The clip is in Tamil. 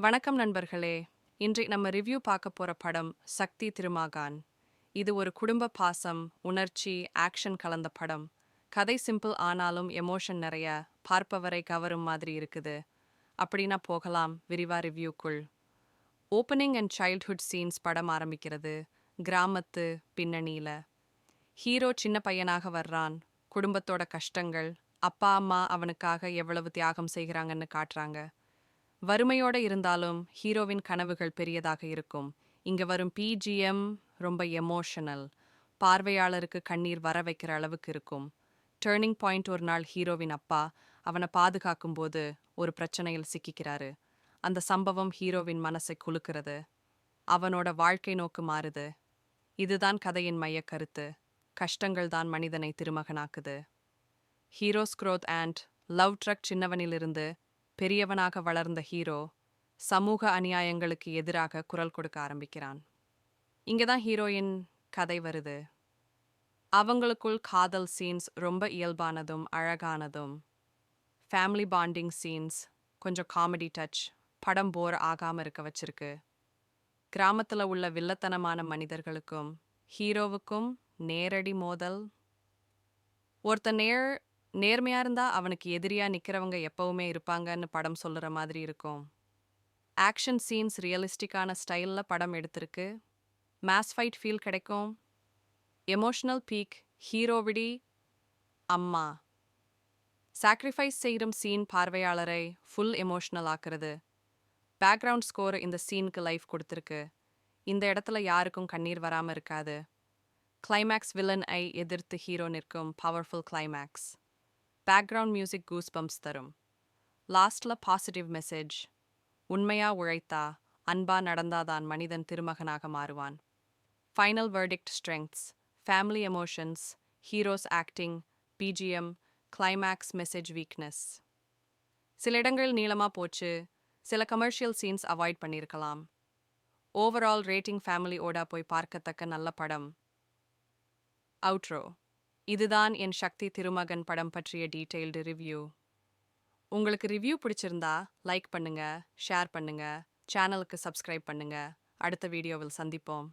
வணக்கம் நண்பர்களே. இன்று நம்ம ரிவ்யூ பார்க்க போற படம் சக்தி திருமாகான். இது ஒரு குடும்ப பாசம், உணர்ச்சி, ஆக்ஷன் கலந்த படம். கதை சிம்பிள் ஆனாலும் எமோஷன் நிறைய, பார்ப்பவரை கவரும் மாதிரி இருக்குது. அப்படின்னா போகலாம் விரிவா ரிவ்யூக்குள். ஓப்பனிங் அண்ட் சைல்ட்ஹுட் சீன்ஸ் படம் ஆரம்பிக்கிறது. கிராமத்து பின்னணியில ஹீரோ சின்ன பையனாக வர்றான். குடும்பத்தோட கஷ்டங்கள், அப்பா அம்மா அவனுக்காக எவ்வளவு தியாகம் செய்கிறாங்கன்னு காட்டுறாங்க. வறுமையோட இருந்தாலும் ஹீரோவின் கனவுகள் பெரியதாக இருக்கும். இங்க வரும் பிஜிஎம் ரொம்ப எமோஷனல், பார்வையாளருக்கு கண்ணீர் வர வைக்கிற அளவுக்கு இருக்கும். டேர்னிங் பாயிண்ட் ஒரு நாள் ஹீரோவின் அப்பா அவனை பாதுகாக்கும் போது ஒரு பிரச்சனையில் சிக்கிக்கிறாரு. அந்த சம்பவம் ஹீரோவின் மனசை குலுக்கிறது. அவனோட வாழ்க்கை நோக்கு மாறுது. இதுதான் கதையின் மைய கருத்து. கஷ்டங்கள் தான் மனிதனை திருமகனாக்குது. Hero's growth and love track சின்னவனிலிருந்து பெரியவனாக வளர்ந்த ஹீரோ சமூக அநியாயங்களுக்கு எதிராக குரல் கொடுக்க ஆரம்பிக்கிறான். இங்கதான் ஹீரோயின் கதை வருது. அவங்களுக்குள் காதல் சீன்ஸ் ரொம்ப இயல்பானதும் அழகானதும். ஃபேமிலி பாண்டிங் சீன்ஸ், கொஞ்சம் காமெடி டச், படம் போர் ஆகாம இருக்க வச்சிருக்கு. கிராமத்துல உள்ள வில்லத்தனமான மனிதர்களுக்கும் ஹீரோவுக்கும் நேரடி மோதல். ஒருத்த நேர்மையா இருந்தா அவனுக்கு எதிரியா நிக்கிறவங்க எப்பவுமே இருப்பாங்கன்னு படம் சொல்லுற மாதிரி இருக்கும். ஆக்ஷன் சீன்ஸ் ரியலிஸ்டிக்கான ஸ்டைலில் படம் எடுத்திருக்கு. மாஸ் ஃபைட் ஃபீல் கிடைக்கும். எமோஷனல் பீக் ஹீரோவிடி அம்மா சாக்ரிஃபைஸ் செய்யும் சீன் பார்வையாளரை ஃபுல் எமோஷனல் ஆக்குறது. பேக்ரவுண்ட் ஸ்கோர் இந்த சீனுக்கு லைஃப் கொடுத்துருக்கு. இந்த இடத்துல யாருக்கும் கண்ணீர் வராமல் இருக்காது. கிளைமேக்ஸ் வில்லன் ஐ எதிர்த்து ஹீரோ நிற்கும் powerful climax. Background music goose bumps தரும். லாஸ்ட்ல பாசிட்டிவ் மெசேஜ். உண்மையா உழைத்தா, அன்பா நடந்தாதான் மனிதன் திருமகனாக மாறுவான். Final verdict strengths, family emotions, hero's acting, BGM, climax message weakness. சில இடங்கள் நீளமா போச்சு, சில கமர்ஷியல் சீன்ஸ் அவாய்ட் பண்ணியிருக்கலாம். ஓவரால் ரேட்டிங் ஃபேமிலி ஓடா போய் பார்க்கத்தக்க நல்ல படம். அவுட்ரோ. இதுதான் என் சக்தி திருமகன் படம் பற்றிய டீட்டெயில்டு ரிவ்யூ. உங்களுக்கு ரிவ்யூ பிடிச்சிருந்தா லைக் பண்ணுங்க, ஷேர் பண்ணுங்க, சேனலுக்கு சப்ஸ்கிரைப் பண்ணுங்க. அடுத்த வீடியோவில் சந்திப்போம்.